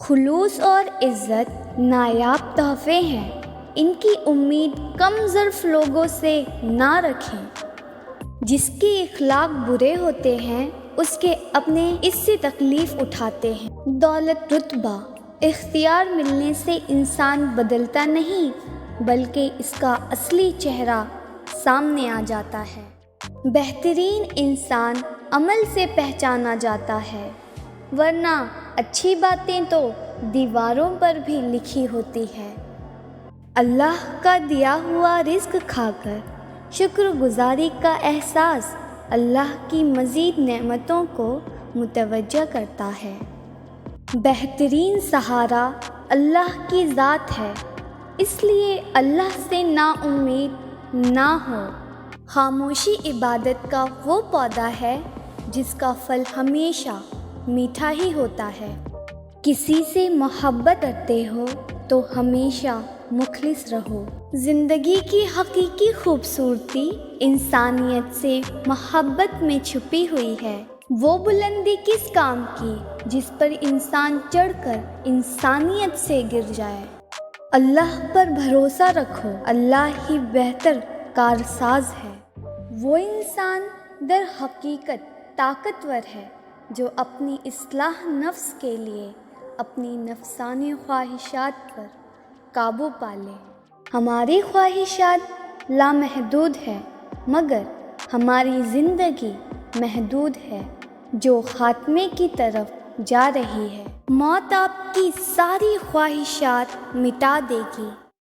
خلوص اور عزت نایاب تحفے ہیں، ان کی امید کم ظرف لوگوں سے نہ رکھیں۔ جس کے اخلاق برے ہوتے ہیں اس کے اپنے اس سے تکلیف اٹھاتے ہیں۔ دولت، رتبہ، اختیار ملنے سے انسان بدلتا نہیں بلکہ اس کا اصلی چہرہ سامنے آ جاتا ہے۔ بہترین انسان عمل سے پہچانا جاتا ہے، ورنہ اچھی باتیں تو دیواروں پر بھی لکھی ہوتی ہے۔ اللہ کا دیا ہوا رزق کھا کر شکر گزاری کا احساس اللہ کی مزید نعمتوں کو متوجہ کرتا ہے۔ بہترین سہارا اللہ کی ذات ہے، اس لیے اللہ سے نا امید نہ ہو۔ خاموشی عبادت کا وہ پودا ہے جس کا پھل ہمیشہ میٹھا ہی ہوتا ہے۔ کسی سے محبت کرتے ہو تو ہمیشہ مخلص رہو۔ زندگی کی حقیقی خوبصورتی انسانیت سے محبت میں چھپی ہوئی ہے۔ وہ بلندی کس کام کی جس پر انسان چڑھ کر انسانیت سے گر جائے۔ اللہ پر بھروسہ رکھو، اللہ ہی بہتر کارساز ہے۔ وہ انسان در حقیقت طاقتور ہے جو اپنی اصلاح نفس کے لیے اپنی نفسانی خواہشات پر قابو پا لے۔ ہماری خواہشات لامحدود ہے مگر ہماری زندگی محدود ہے جو خاتمے کی طرف جا رہی ہے۔ موت آپ کی ساری خواہشات مٹا دے گی۔